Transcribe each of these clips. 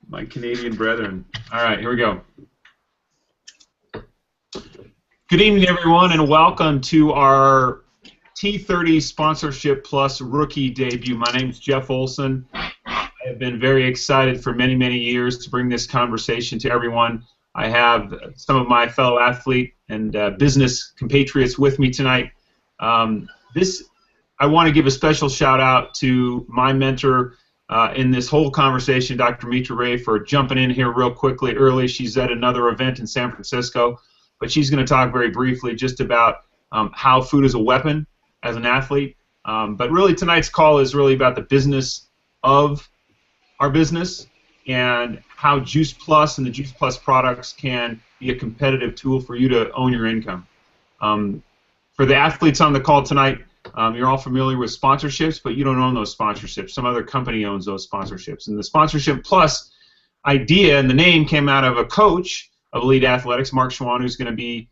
My Canadian brethren. All right, here we go. Good evening, everyone, and welcome to our T30 Sponsorship Plus Rookie Debut. My name is Jeff Olson. I have been very excited for many, many years to bring this conversation to everyone. I have some of my fellow athlete and business compatriots with me tonight. I want to give a special shout out to my mentor in this whole conversation, Dr. Mitra Ray, for jumping in here real quickly early. She's at another event in San Francisco, but she's going to talk very briefly just about how food is a weapon as an athlete. But really tonight's call is really about the business of our business and how Juice Plus and the Juice Plus products can be a competitive tool for you to own your income. For the athletes on the call tonight, you're all familiar with sponsorships, but you don't own those sponsorships. Some other company owns those sponsorships. And the Sponsorship Plus idea and the name came out of a coach of elite athletics, Mark Schwann, who's going to be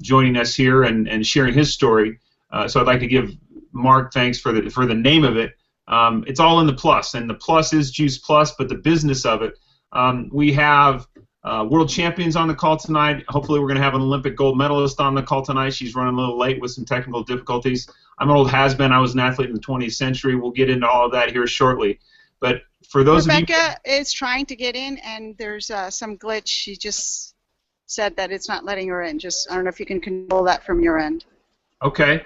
joining us here and sharing his story. So I'd like to give Mark thanks for the name of it. It's all in the plus, and the plus is Juice Plus, but the business of it. We have world champions on the call tonight. Hopefully we're going to have an Olympic gold medalist on the call tonight. She's running a little late with some technical difficulties. I'm an old has-been. I was an athlete in the 20th century. We'll get into all of that here shortly. But for those of you... Rebecca is trying to get in, and there's some glitch. She just said that it's not letting her in. I don't know if you can control that from your end. Okay.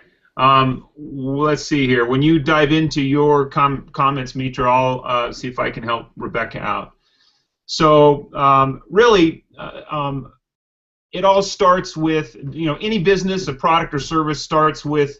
Let's see here. When you dive into your comments, Mitra, I'll see if I can help Rebecca out. So really, it all starts with, any business, a product or service starts with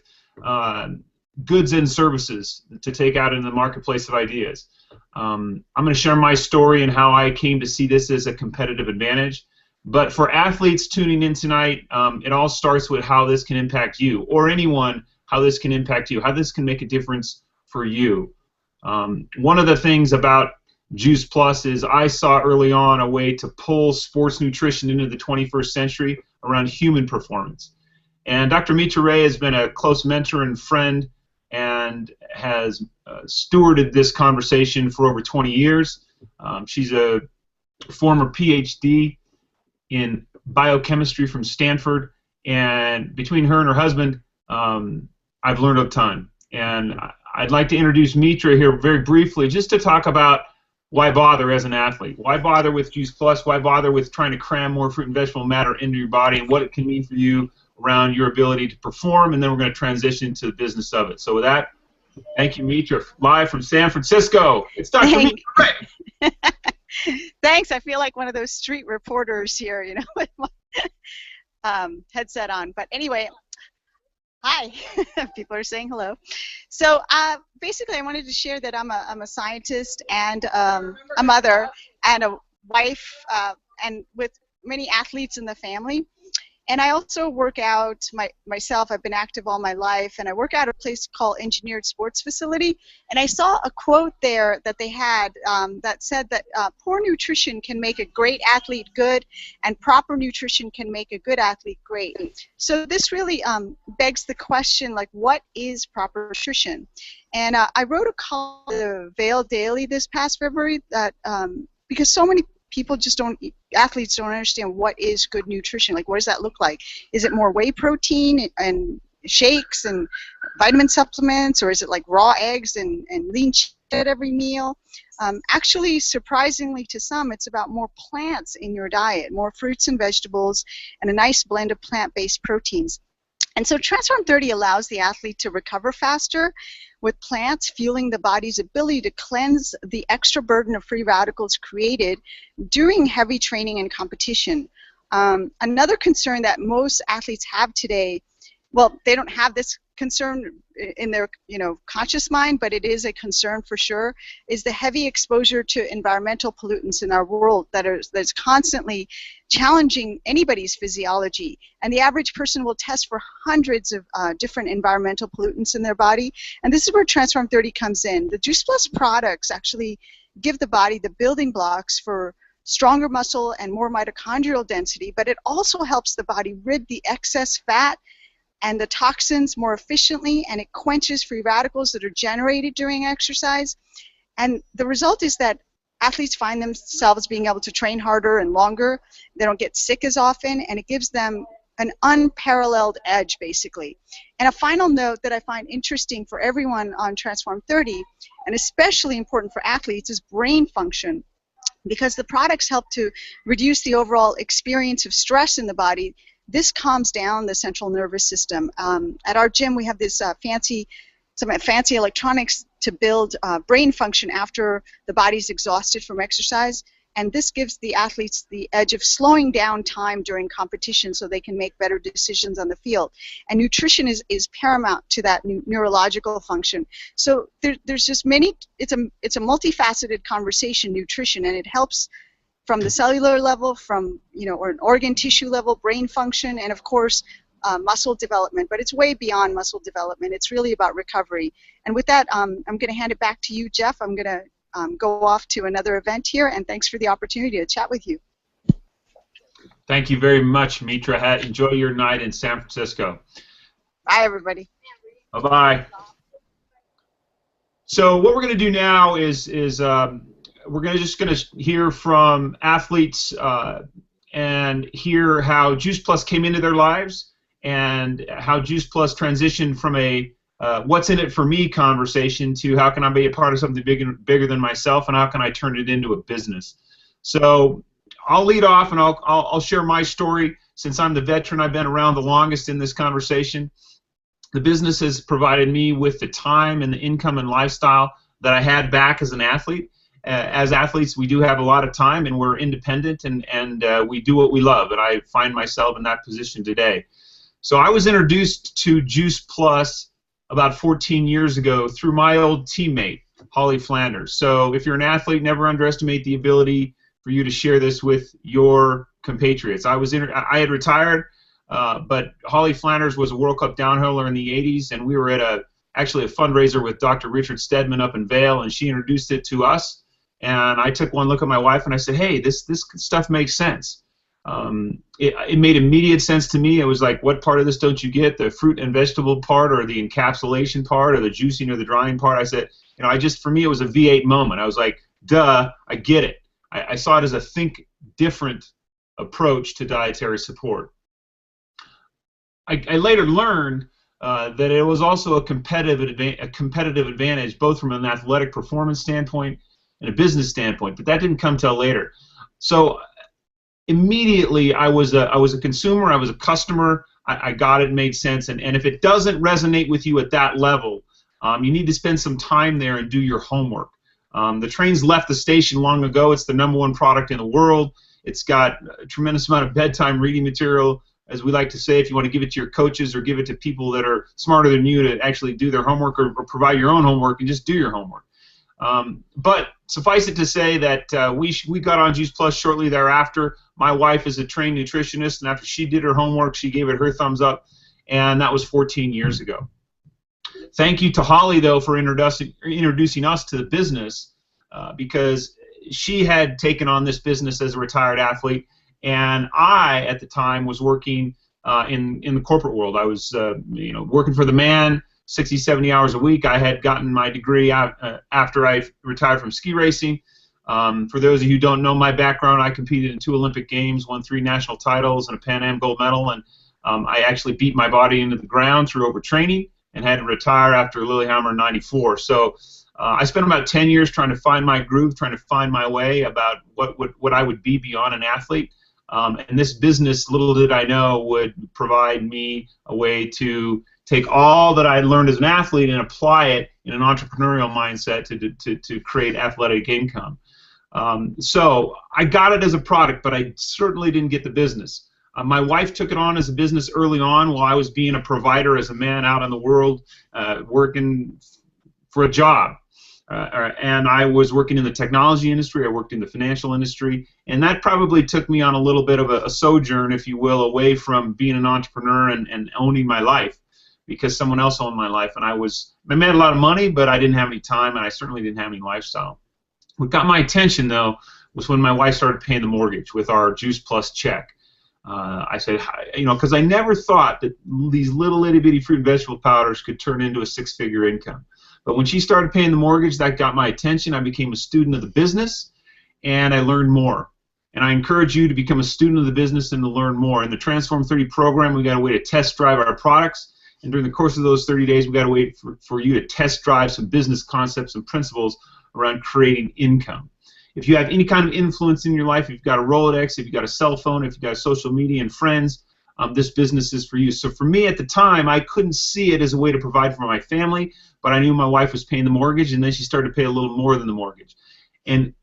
goods and services to take out into the marketplace of ideas. I'm going to share my story and how I came to see this as a competitive advantage. But for athletes tuning in tonight, it all starts with how this can impact you, or anyone, how this can impact you, how this can make a difference for you. One of the things about Juice Plus is I saw early on a way to pull sports nutrition into the 21st century around human performance. And Dr. Mitra Ray has been a close mentor and friend and has stewarded this conversation for over 20 years. She's a former PhD in biochemistry from Stanford, and between her and her husband, I've learned a ton. And I'd like to introduce Mitra here very briefly just to talk about why bother as an athlete? Why bother with Juice Plus? Why bother with trying to cram more fruit and vegetable matter into your body, and what it can mean for you around your ability to perform? And then we're going to transition to the business of it. So with that, thank you, Mitra, live from San Francisco. It's Dr. Mitra Ray. Thanks. I feel like one of those street reporters here, with my headset on. But anyway, hi. People are saying hello. So basically, I wanted to share that I'm a scientist and a mother and a wife, and with many athletes in the family. And I also work out myself. I've been active all my life, and I work out at a place called Engineered Sports Facility. And I saw a quote there that they had that said that poor nutrition can make a great athlete good, and proper nutrition can make a good athlete great. So this really begs the question, like, what is proper nutrition? And I wrote a column in the Vail Daily this past February that because so many people just athletes don't understand what is good nutrition. Like, what does that look like? Is it more whey protein and shakes and vitamin supplements, or is it like raw eggs and lean chicken at every meal? Actually, surprisingly to some, it's about more plants in your diet, more fruits and vegetables, and a nice blend of plant-based proteins. And so Transform 30 allows the athlete to recover faster with plants fueling the body's ability to cleanse the extra burden of free radicals created during heavy training and competition. Another concern that most athletes have today, well, they don't have this concern in their conscious mind, but it is a concern for sure, is the heavy exposure to environmental pollutants in our world that's constantly challenging anybody's physiology. And the average person will test for hundreds of different environmental pollutants in their body. And this is where Transform 30 comes in. The Juice Plus products actually give the body the building blocks for stronger muscle and more mitochondrial density, but it also helps the body rid the excess fat and the toxins more efficiently, and it quenches free radicals that are generated during exercise. And the result is that athletes find themselves being able to train harder and longer. They don't get sick as often, and it gives them an unparalleled edge, basically. And a final note that I find interesting for everyone on Transform 30, and especially important for athletes, is brain function. Because the products help to reduce the overall experience of stress in the body, this calms down the central nervous system. At our gym, we have this fancy electronics to build brain function after the body's exhausted from exercise, and this gives the athletes the edge of slowing down time during competition so they can make better decisions on the field. And nutrition is paramount to that neurological function. So there's just many, it's a multifaceted conversation, nutrition, and it helps from the cellular level, from, or an organ tissue level, brain function, and of course, muscle development, but it's way beyond muscle development. It's really about recovery. And with that, I'm going to hand it back to you, Jeff. I'm going to go off to another event here, and thanks for the opportunity to chat with you. Thank you very much, Mitra. Enjoy your night in San Francisco. Bye, everybody. Bye-bye. So what we're going to do now is we're just going to hear from athletes and hear how Juice Plus came into their lives, and how Juice Plus transitioned from a what's in it for me conversation to how can I be a part of something bigger than myself, and how can I turn it into a business. So I'll lead off, and I'll share my story. Since I'm the veteran, I've been around the longest in this conversation. The business has provided me with the time and the income and lifestyle that I had back as an athlete. As athletes, we do have a lot of time, and we're independent, and we do what we love, and I find myself in that position today. So I was introduced to Juice Plus about 14 years ago through my old teammate, Holly Flanders. So if you're an athlete, never underestimate the ability for you to share this with your compatriots. I had retired, but Holly Flanders was a World Cup downhiller in the 80s, and we were at actually a fundraiser with Dr. Richard Stedman up in Vail, and she introduced it to us. And I took one look at my wife, and I said, hey, this stuff makes sense. It made immediate sense to me. It was like, what part of this don't you get? The fruit and vegetable part, or the encapsulation part, or the juicing or the drying part? I said, for me, it was a V8 moment. I was like, duh, I get it. I saw it as a think different approach to dietary support. I later learned that it was also a competitive advantage, both from an athletic performance standpoint and a business standpoint, but that didn't come till later. So immediately I was a consumer, I was a customer, I got it, made sense, and if it doesn't resonate with you at that level, you need to spend some time there and do your homework. The train's left the station long ago. It's the #1 product in the world. It's got a tremendous amount of bedtime reading material, as we like to say. If you want to give it to your coaches or give it to people that are smarter than you to actually do their homework, or provide your own homework, and just do your homework. But suffice it to say that we got on Juice Plus shortly thereafter. My wife is a trained nutritionist, and after she did her homework, she gave it her thumbs up, and that was 14 years ago. Thank you to Holly, though, for introducing us to the business, because she had taken on this business as a retired athlete, and I, at the time, was working in the corporate world. I was working for the man, 60, 70 hours a week. I had gotten my degree after I retired from ski racing. For those of you who don't know my background, I competed in 2 Olympic Games, won 3 national titles, and a Pan Am gold medal, and I actually beat my body into the ground through overtraining and had to retire after Lillehammer in '94. So I spent about 10 years trying to find my groove, trying to find my way about what I would be beyond an athlete. And this business, little did I know, would provide me a way to take all that I learned as an athlete and apply it in an entrepreneurial mindset to create athletic income. So I got it as a product, but I certainly didn't get the business. My wife took it on as a business early on while I was being a provider as a man out in the world, working for a job. And I was working in the technology industry, I worked in the financial industry, and that probably took me on a little bit of a sojourn, if you will, away from being an entrepreneur and owning my life, because someone else owned my life, and I made a lot of money, but I didn't have any time, and I certainly didn't have any lifestyle. What got my attention, though, was when my wife started paying the mortgage with our Juice Plus check. I said, because I never thought that these little itty-bitty fruit and vegetable powders could turn into a 6-figure income. But when she started paying the mortgage, that got my attention. I became a student of the business, and I learned more. And I encourage you to become a student of the business and to learn more. In the Transform 30 program, we got a way to test drive our products. And during the course of those 30 days, we got to wait for you to test drive some business concepts and principles around creating income. If you have any kind of influence in your life, if you've got a Rolodex, if you've got a cell phone, if you've got social media and friends, this business is for you. So for me at the time, I couldn't see it as a way to provide for my family, but I knew my wife was paying the mortgage, and then she started to pay a little more than the mortgage. And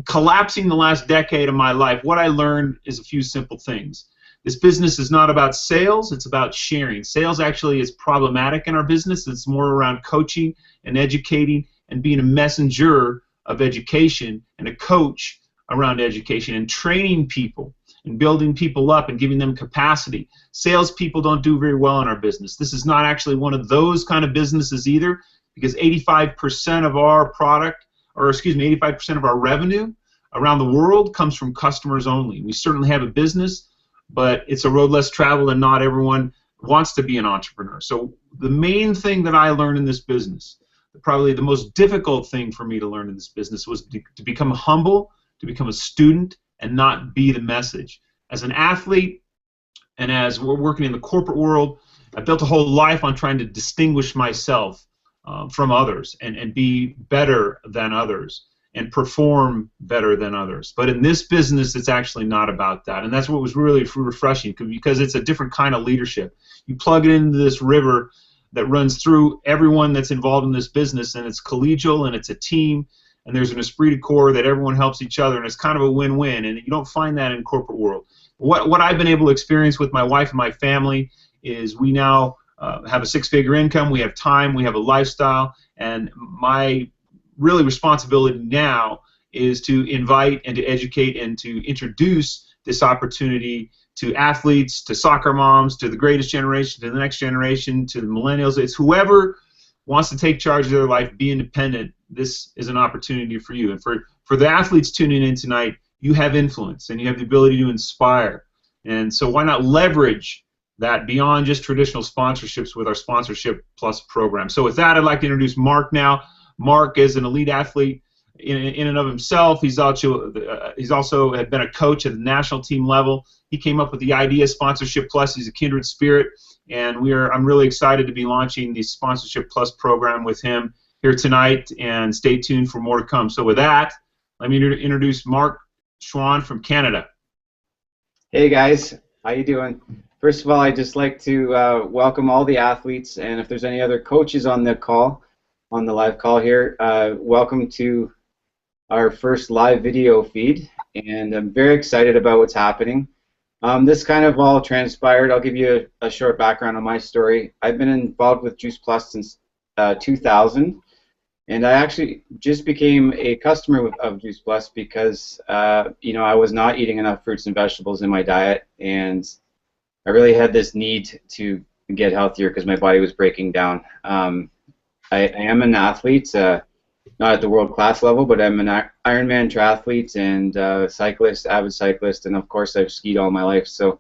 collapsing the last decade of my life, what I learned is a few simple things. This business is not about sales, it's about sharing. Sales actually is problematic in our business. It's more around coaching and educating and being a messenger of education and a coach around education and training people and building people up and giving them capacity. Salespeople don't do very well in our business. This is not actually one of those kind of businesses either, because 85% of our product, or excuse me, 85% of our revenue around the world comes from customers only. We certainly have a business, but it's a road less traveled, and not everyone wants to be an entrepreneur. So the main thing that I learned in this business, probably the most difficult thing for me to learn in this business, was to become humble, to become a student, and not be the message. As an athlete, and as we're working in the corporate world, I built a whole life on trying to distinguish myself from others and be better than others and perform better than others. But in this business, it's actually not about that, and that's what was really refreshing, because it's a different kind of leadership. You plug it into this river that runs through everyone that's involved in this business, and it's collegial, and it's a team, and there's an esprit de corps that everyone helps each other, and it's kind of a win-win, and you don't find that in corporate world. What I've been able to experience with my wife and my family is we now have a six-figure income, we have time, we have a lifestyle, and my really responsibility now is to invite and to educate and to introduce this opportunity to athletes, to soccer moms, to the greatest generation, to the next generation, to the millennials. It's whoever wants to take charge of their life, be independent. This is an opportunity for you. And for the athletes tuning in tonight, you have influence and you have the ability to inspire. And so why not leverage that beyond just traditional sponsorships with our Sponsorship Plus program. So with that, I'd like to introduce Mark now. Mark is an elite athlete in and of himself. He's also had been a coach at the national team level. He came up with the idea of Sponsorship Plus. He's a kindred spirit, and I'm really excited to be launching the Sponsorship Plus program with him here tonight, and stay tuned for more to come. So with that, let me introduce Mark Schwann from Canada. Hey guys, how you doing? First of all, I'd just like to welcome all the athletes, and if there's any other coaches on the call, on the live call here, welcome to our first live video feed, and I'm very excited about what's happening. This kind of all transpired. I'll give you a short background on my story. I've been involved with Juice Plus since 2000, and I actually just became a customer of Juice Plus because you know, I was not eating enough fruits and vegetables in my diet, and I really had this need to get healthier because my body was breaking down. I am an athlete, not at the world-class level, but I'm an Ironman triathlete and cyclist, avid cyclist, and of course I've skied all my life. So,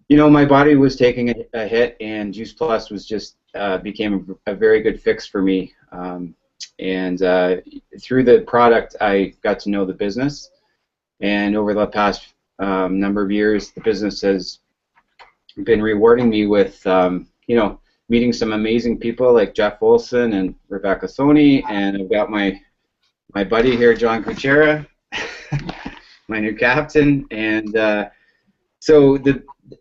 you know, my body was taking a hit, and Juice Plus was just became a very good fix for me. And through the product, I got to know the business, and over the past number of years, the business has been rewarding me with, you know, meeting some amazing people like Jeff Olson and Rebecca Soni, and I've got my buddy here, John Kucera, my new captain, and so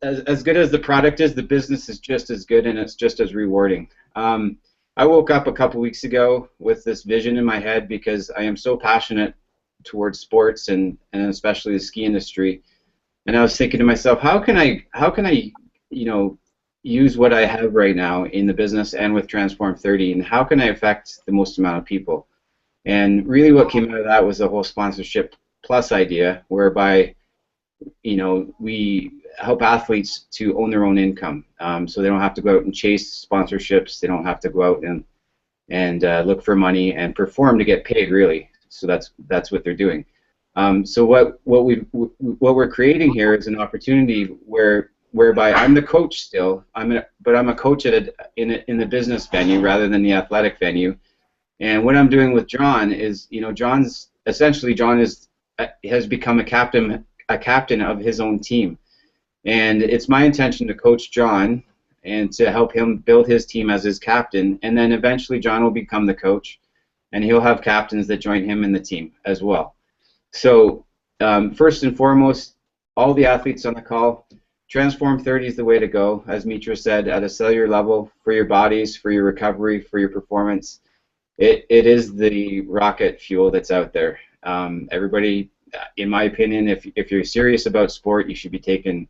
as good as the product is, the business is just as good, and it's just as rewarding. I woke up a couple weeks ago with this vision in my head because I am so passionate towards sports and especially the ski industry, and I was thinking to myself, how can I you know, use what I have right now in the business and with Transform 30, and how can I affect the most amount of people? And really what came out of that was the whole Sponsorship Plus idea, whereby, you know, we help athletes to own their own income, so they don't have to go out and chase sponsorships, they don't have to go out and look for money and perform to get paid, really. So that's what they're doing. So what we're creating here is an opportunity whereby I'm the coach still, but I'm a coach in the business venue rather than the athletic venue, And what I'm doing with John is, John has become a captain of his own team, and it's my intention to coach John and to help him build his team as his captain, and then eventually John will become the coach, and he'll have captains that join him in the team as well. So first and foremost, all the athletes on the call, Transform 30 is the way to go, as Mitra said, at a cellular level, for your bodies, for your recovery, for your performance. It is the rocket fuel that's out there. Everybody, in my opinion, if you're serious about sport, you should be taking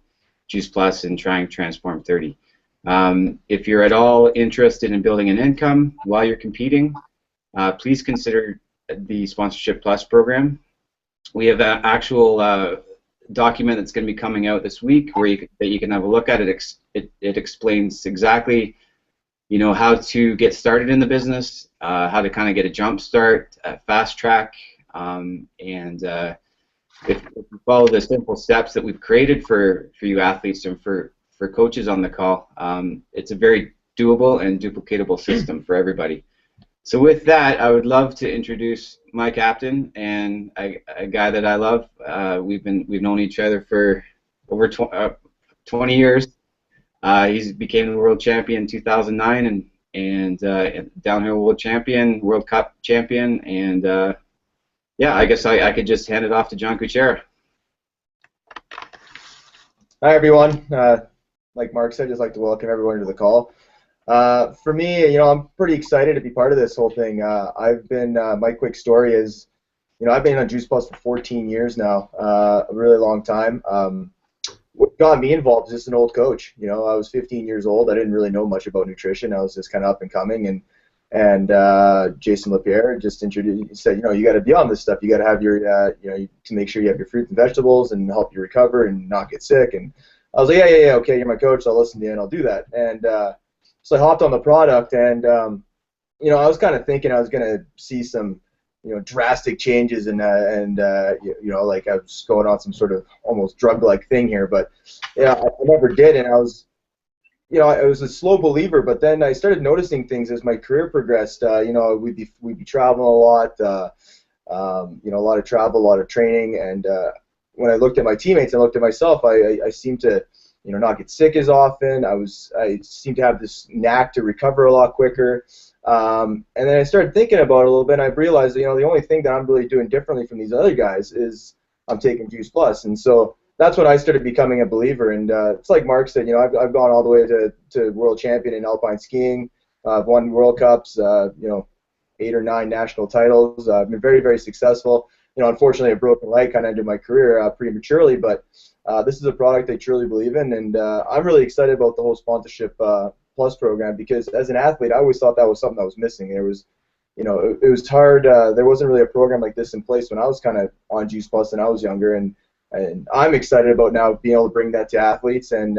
Juice Plus and trying Transform 30. If you're at all interested in building an income while you're competing, please consider the Sponsorship Plus program. We have an actual document that's going to be coming out this week that you can have a look at. It explains exactly, how to get started in the business, how to kind of get a jump start, fast track, and if you follow the simple steps that we've created for you athletes and for coaches on the call, it's a very doable and duplicatable system for everybody. So with that, I would love to introduce my captain and a guy that I love. We've known each other for over 20 years. He became the world champion in 2009 and downhill world champion, World Cup champion, and yeah, I guess I could just hand it off to John Kucera. Hi everyone. Like Mark said, I'd just like to welcome everyone to the call. For me, I'm pretty excited to be part of this whole thing. I've been, my quick story is, I've been on Juice Plus for 14 years now, a really long time. What got me involved is just an old coach. I was 15 years old. I didn't really know much about nutrition. I was just kind of up and coming, and Jason LaPierre just said, you got to be on this stuff. You got to have your, to make sure you have your fruits and vegetables and help you recover and not get sick. And I was like, yeah, okay, you're my coach, so I'll listen to you and I'll do that. And so I hopped on the product, and I was kind of thinking I was going to see some, drastic changes, and like I was going on some sort of almost drug-like thing here, but I never did, and I was a slow believer, but then I started noticing things as my career progressed. We'd be traveling a lot, a lot of travel, a lot of training, and when I looked at my teammates and looked at myself, I seemed to not get sick as often. I seemed to have this knack to recover a lot quicker. And then I started thinking about it a little bit, and I realized, the only thing that I'm really doing differently from these other guys is I'm taking Juice Plus. And so that's when I started becoming a believer. And it's like Mark said, I've gone all the way to world champion in Alpine Skiing. I've won World Cups, 8 or 9 national titles. I've been very, very successful. Unfortunately, a broken leg kind of ended my career prematurely, but this is a product I truly believe in, and I'm really excited about the whole Sponsorship Plus program, because as an athlete, I always thought that was something that was missing. There was, it was hard. There wasn't really a program like this in place when I was kind of on Juice Plus and I was younger, and I'm excited about now being able to bring that to athletes and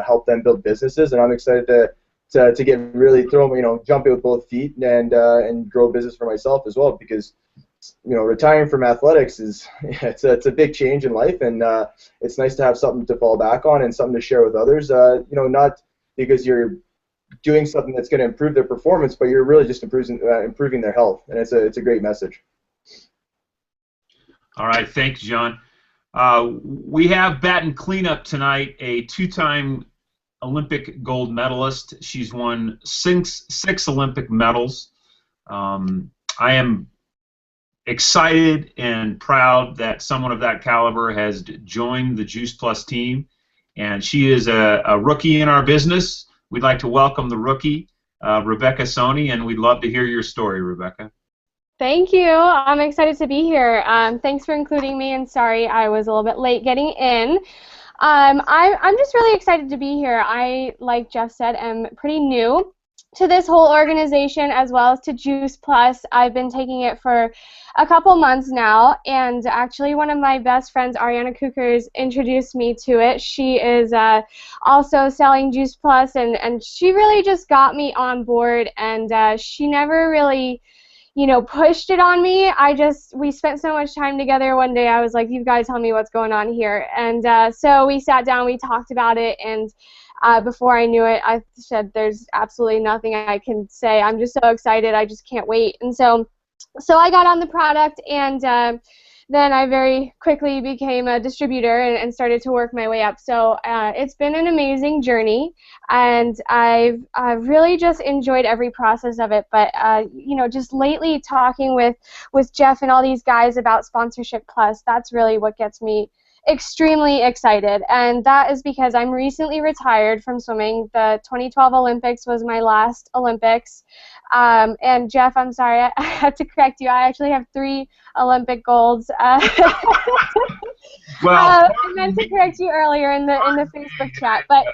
help them build businesses, and I'm excited to get really jump in with both feet and grow a business for myself as well, because retiring from athletics it's a big change in life, and it's nice to have something to fall back on and something to share with others. Not because you're doing something that's going to improve their performance, but you're really just improving their health, and it's a great message. All right, thanks, John. We have batting cleanup tonight a 2-time Olympic gold medalist. She's won six Olympic medals. I am excited and proud that someone of that caliber has joined the Juice Plus team, and she is a rookie in our business. We'd like to welcome the rookie, Rebecca Soni, and we'd love to hear your story, Rebecca. Thank you. I'm excited to be here. Thanks for including me, and sorry I was a little bit late getting in. I'm just really excited to be here. I, like Jeff said, am pretty new to this whole organization as well as to Juice Plus. I've been taking it for a couple months now, and actually one of my best friends, Ariana Kukers, introduced me to it. She is also selling Juice Plus, and she really just got me on board, and she never really pushed it on me. We spent so much time together. One day I was like, you guys tell me what's going on here. And so we sat down, we talked about it, and before I knew it, I said, there's absolutely nothing I can say. I'm just so excited. I just can't wait. And so I got on the product, and then I very quickly became a distributor and started to work my way up. So it's been an amazing journey, and I've really just enjoyed every process of it. But you know, just lately talking with Jeff and all these guys about Sponsorship Plus, that's really what gets me extremely excited, and that is because I'm recently retired from swimming. The 2012 Olympics was my last Olympics, and Jeff, I'm sorry, I have to correct you. I actually have 3 Olympic golds. Well, I meant to correct you earlier in the Facebook chat, but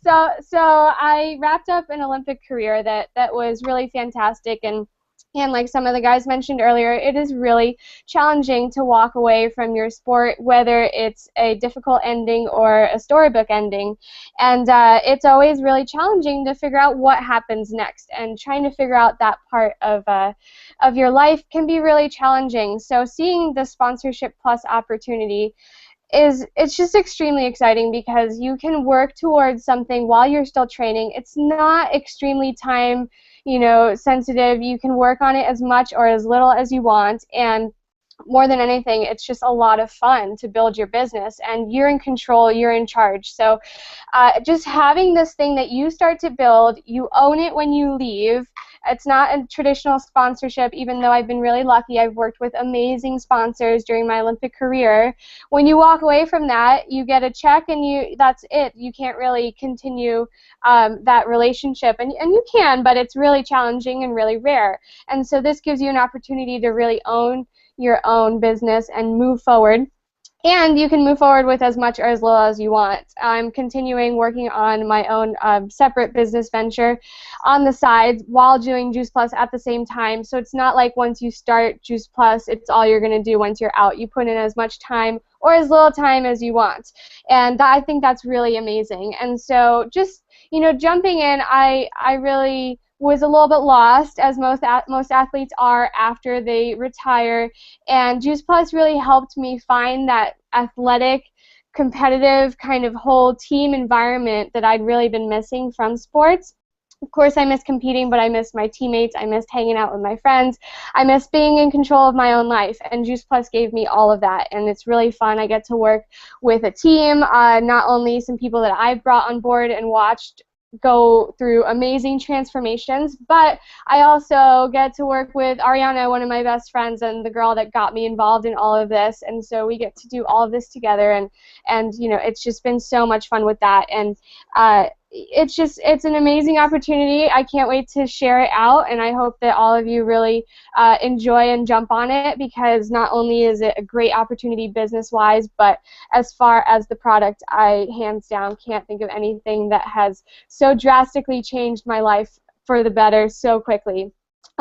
so I wrapped up an Olympic career that was really fantastic, and like some of the guys mentioned earlier, it is really challenging to walk away from your sport, whether it's a difficult ending or a storybook ending. And it's always really challenging to figure out what happens next. And trying to figure out that part of your life can be really challenging. So seeing the Sponsorship Plus opportunity it's just extremely exciting, because you can work towards something while you're still training. It's not extremely time, sensitive. You can work on it as much or as little as you want, and more than anything, it's just a lot of fun to build your business, and you're in control, you're in charge. So just having this thing that you start to build, you own it when you leave. It's not a traditional sponsorship, even though I've been really lucky. I've worked with amazing sponsors during my Olympic career. When you walk away from that, you get a check, and that's it. You can't really continue that relationship, and you can, but it's really challenging and really rare. And so this gives you an opportunity to really own your own business and move forward. And you can move forward with as much or as little as you want. I'm continuing working on my own separate business venture on the side while doing Juice Plus at the same time. So it's not like once you start Juice Plus, it's all you're going to do once you're out. You put in as much time or as little time as you want. And I think that's really amazing. And so just, jumping in, I really was a little bit lost, as most athletes are after they retire, and Juice Plus really helped me find that athletic, competitive kind of whole team environment that I'd really been missing from sports. Of course, I miss competing, but I miss my teammates, I missed hanging out with my friends, I miss being in control of my own life, and Juice Plus gave me all of that, and it's really fun. I get to work with a team, not only some people that I've brought on board and watched go through amazing transformations, but I also get to work with Ariana, one of my best friends, and the girl that got me involved in all of this, and so we get to do all of this together, and it's just been so much fun with that, and it's an amazing opportunity. I can't wait to share it out, and I hope that all of you really enjoy and jump on it, because not only is it a great opportunity business-wise, but as far as the product, I hands down can't think of anything that has so drastically changed my life for the better so quickly.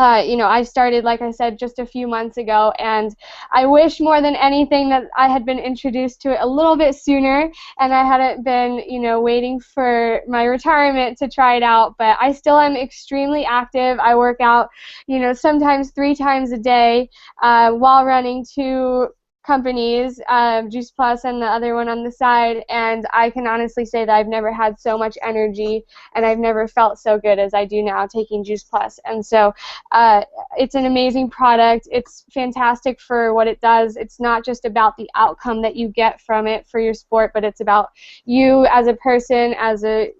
I started, like I said, just a few months ago, and I wish more than anything that I had been introduced to it a little bit sooner, and I hadn't been, waiting for my retirement to try it out. But I still am extremely active. I work out, sometimes 3 times a day while running 2 companies, Juice Plus and the other one on the side, and I can honestly say that I've never had so much energy, and I've never felt so good as I do now taking Juice Plus. And so it's an amazing product. It's fantastic for what it does. It's not just about the outcome that you get from it for your sport, but it's about you as a person, as a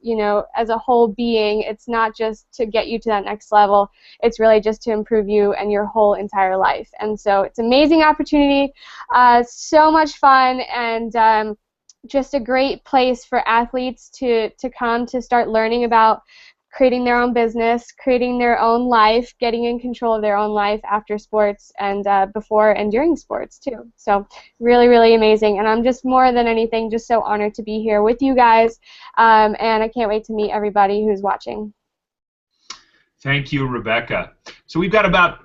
whole being. It's not just to get you to that next level. It's really just to improve you and your whole entire life. And so it's an amazing opportunity. So much fun, and just a great place for athletes to come to start learning about creating their own business, creating their own life, getting in control of their own life after sports and before and during sports too. So really, really amazing, and I'm just more than anything just so honored to be here with you guys, and I can't wait to meet everybody who's watching. Thank you, Rebecca. So we've got about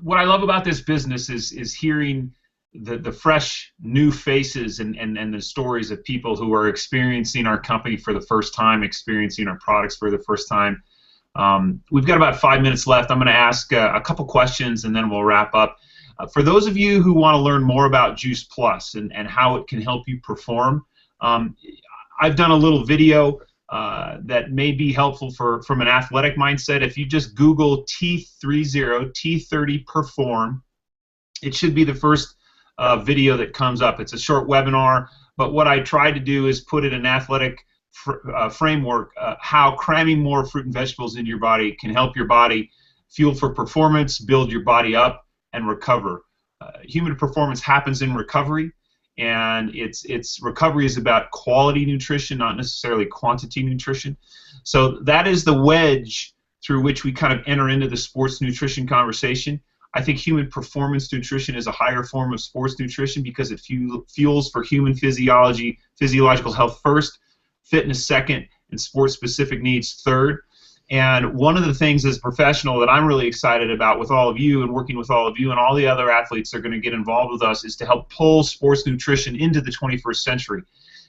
what I love about this business is hearing the fresh new faces and the stories of people who are experiencing our company for the first time, experiencing our products for the first time. We've got about 5 minutes left. I'm going to ask a couple questions, and then we'll wrap up. For those of you who want to learn more about Juice Plus and how it can help you perform, I've done a little video that may be helpful from an athletic mindset. If you just Google T30 Perform, it should be the first video that comes up. It's a short webinar, but what I tried to do is put it in an athletic framework, how cramming more fruit and vegetables into your body can help your body fuel for performance, build your body up, and recover. Human performance happens in recovery, and recovery is about quality nutrition, not necessarily quantity nutrition. So that is the wedge through which we kind of enter into the sports nutrition conversation. I think human performance nutrition is a higher form of sports nutrition because it fuels for human physiological health first, fitness second, and sports-specific needs third. And one of the things as a professional that I'm really excited about with all of you and working with all of you and all the other athletes that are going to get involved with us is to help pull sports nutrition into the 21st century.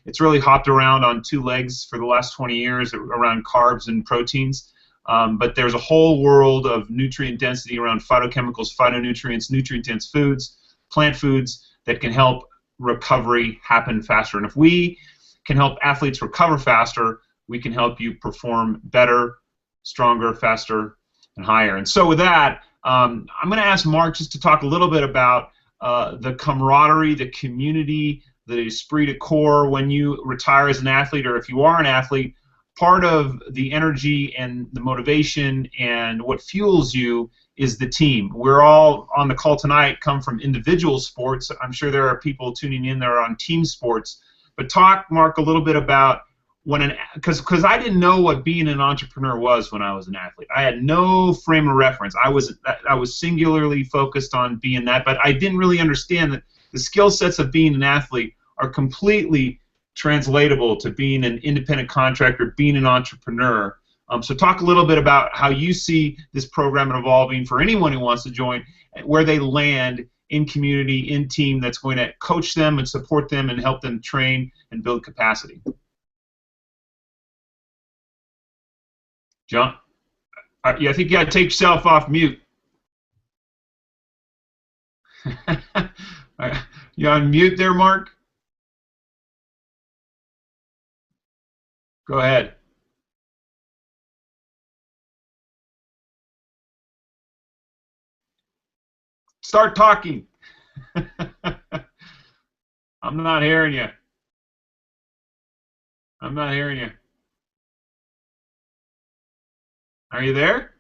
It's really hopped around on two legs for the last 20 years around carbs and proteins, but there's a whole world of nutrient density around phytochemicals, phytonutrients, nutrient-dense foods, plant foods that can help recovery happen faster. And if we can help athletes recover faster, we can help you perform better, stronger, faster, and higher. And so with that, I'm going to ask Mark just to talk a little bit about the camaraderie, the community, the esprit de corps when you retire as an athlete, or if you are an athlete. Part of the energy and the motivation and what fuels you is the team. We're all on the call tonight come from individual sports. I'm sure there are people tuning in that are on team sports. But talk, Mark, a little bit about because I didn't know what being an entrepreneur was when I was an athlete. I had no frame of reference. I was singularly focused on being that, but I didn't really understand that the skill sets of being an athlete are completely translatable to being an independent contractor, being an entrepreneur. So talk a little bit about how you see this program evolving for anyone who wants to join, where they land in community, in team that's going to coach them and support them and help them train and build capacity. John? Yeah, I think you got to take yourself off mute. You on mute there, Mark? Go ahead. Start talking. I'm not hearing you. I'm not hearing you. Are you there?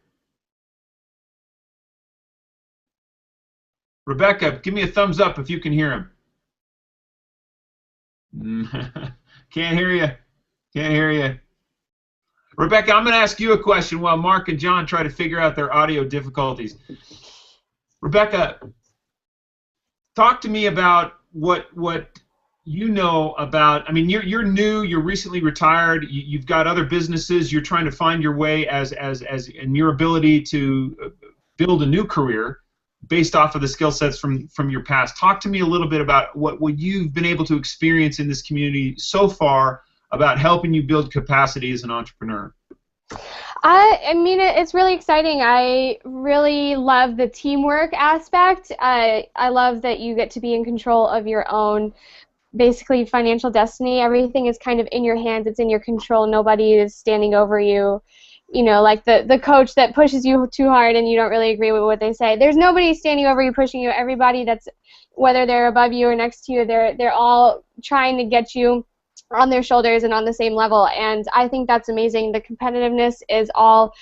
Rebecca, give me a thumbs up if you can hear him. Can't hear you. Can't hear you. Rebecca, I'm going to ask you a question while Mark and John try to figure out their audio difficulties. Rebecca, talk to me about what you know about. I mean, you're new. You're recently retired. You've got other businesses. You're trying to find your way as in your ability to build a new career based off of the skill sets from your past. Talk to me a little bit about what you've been able to experience in this community so far about helping you build capacity as an entrepreneur. I mean, it's really exciting. I really love the teamwork aspect. I love that you get to be in control of your own, basically, financial destiny. Everything is kind of in your hands. It's in your control. Nobody is standing over you. You know, like the coach that pushes you too hard and you don't really agree with what they say. There's nobody standing over you, pushing you. Everybody that's, whether they're above you or next to you, they're all trying to get you on their shoulders and on the same level, and I think that's amazing. The competitiveness is all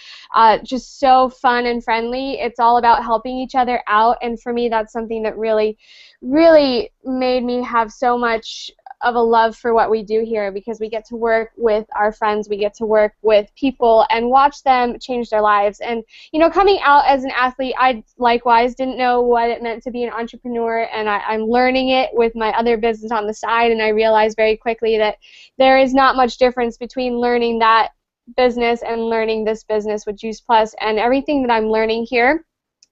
just so fun and friendly. It's all about helping each other out, and for me that's something that really, really made me have so much of a love for what we do here, because we get to work with our friends, we get to work with people and watch them change their lives. And you know, coming out as an athlete, I likewise didn't know what it meant to be an entrepreneur, and I'm learning it with my other business on the side, and I realized very quickly that there is not much difference between learning that business and learning this business with Juice Plus, and everything that I'm learning here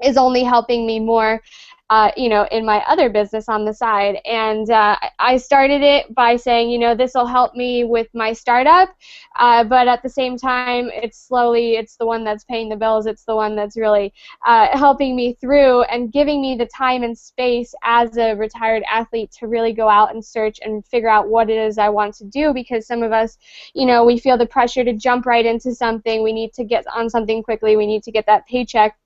is only helping me more in my other business on the side. And I started it by saying, this will help me with my startup, but at the same time, it's the one that's paying the bills. It's the one that's really helping me through and giving me the time and space as a retired athlete to really go out and search and figure out what it is I want to do, because some of us, we feel the pressure to jump right into something. We need to get on something quickly. We need to get that paycheck.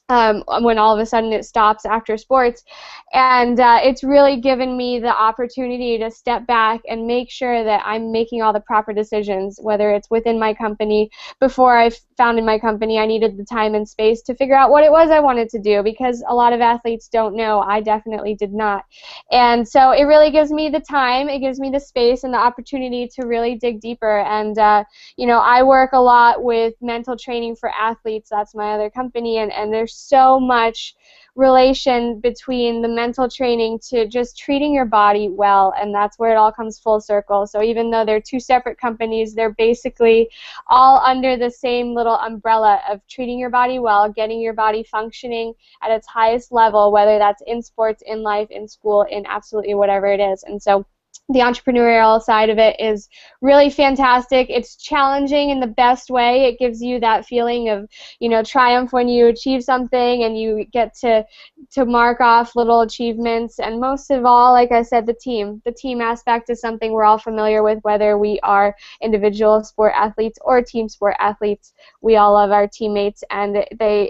When all of a sudden it stops after sports. And it's really given me the opportunity to step back and make sure that I'm making all the proper decisions, whether it's within my company. Before I founded my company, I needed the time and space to figure out what it was I wanted to do, because a lot of athletes don't know. I definitely did not. And so it really gives me the time, it gives me the space and the opportunity to really dig deeper. And I work a lot with mental training for athletes. That's my other company, and there's so much relation between the mental training to just treating your body well, and that's where it all comes full circle. So even though they're two separate companies, they're basically all under the same little umbrella of treating your body well, getting your body functioning at its highest level, whether that's in sports, in life, in school, in absolutely whatever it is. And so the entrepreneurial side of it is really fantastic. It's challenging in the best way. It gives you that feeling of, triumph when you achieve something and you get to mark off little achievements. And most of all, like I said, the team. The team aspect is something we're all familiar with, whether we are individual sport athletes or team sport athletes. We all love our teammates, and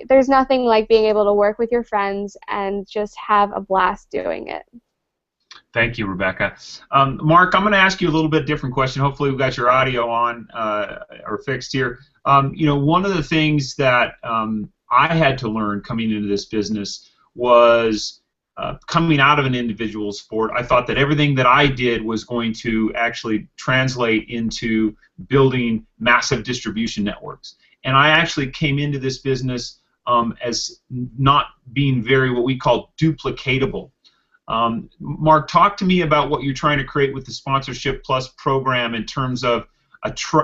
there's nothing like being able to work with your friends and just have a blast doing it. Thank you, Rebecca. Mark, I'm going to ask you a little bit different question. Hopefully we've got your audio on or fixed here. One of the things that I had to learn coming into this business was coming out of an individual sport. I thought that everything that I did was going to actually translate into building massive distribution networks. And I actually came into this business as not being very what we call duplicatable. Mark, talk to me about what you're trying to create with the Sponsorship Plus program in terms of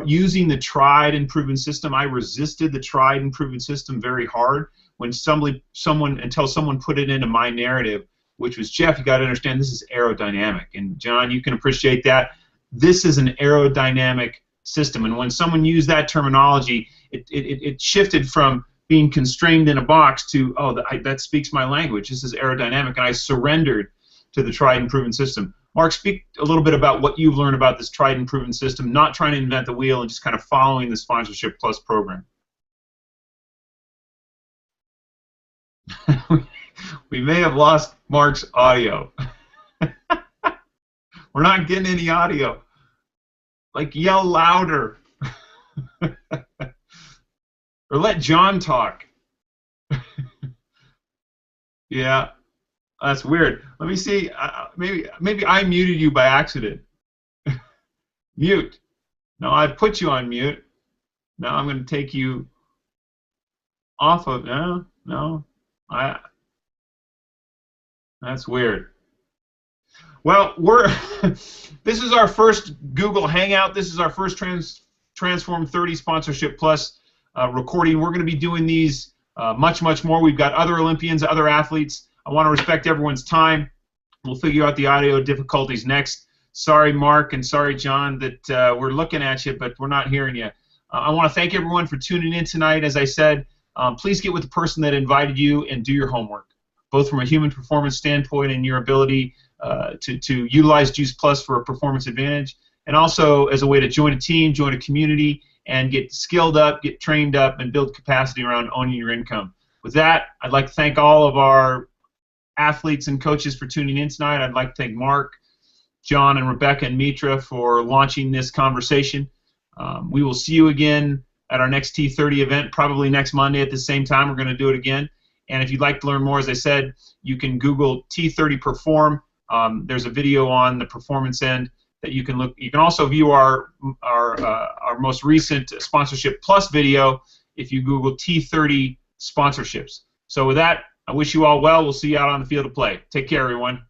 using the tried and proven system. I resisted the tried and proven system very hard until someone put it into my narrative, which was, Jeff, you got to understand this is aerodynamic. And John, you can appreciate that. This is an aerodynamic system. And when someone used that terminology, it shifted from being constrained in a box to, that speaks my language. This is aerodynamic, and I surrendered to the tried and proven system. Mark, speak a little bit about what you've learned about this tried and proven system, not trying to invent the wheel and just kind of following the Sponsorship Plus program. We may have lost Mark's audio. We're not getting any audio. Like, yell louder. Or let John talk. Yeah, that's weird. Let me see. Maybe I muted you by accident. Mute. No, I put you on mute. Now I'm going to take you off of. No. That's weird. Well, this is our first Google Hangout. This is our first Transform 30 Sponsorship Plus recording. We're going to be doing these much more. We've got other Olympians, other athletes. I want to respect everyone's time. We'll figure out the audio difficulties next. Sorry, Mark, and sorry, John, that we're looking at you, but we're not hearing you. I want to thank everyone for tuning in tonight. As I said, please get with the person that invited you and do your homework, both from a human performance standpoint and your ability to utilize Juice Plus for a performance advantage, and also as a way to join a team, join a community, and get skilled up, get trained up, and build capacity around owning your income. With that, I'd like to thank all of our athletes and coaches for tuning in tonight. I'd like to thank Mark, John, and Rebecca and Mitra for launching this conversation. We will see you again at our next T30 event, probably next Monday at the same time. We're going to do it again. And if you'd like to learn more, as I said, you can Google T30 Perform. There's a video on the performance end that you can look. You can also view our most recent Sponsorship Plus video if you Google T30 sponsorships. So with that, I wish you all well. We'll see you out on the field of play. Take care, everyone.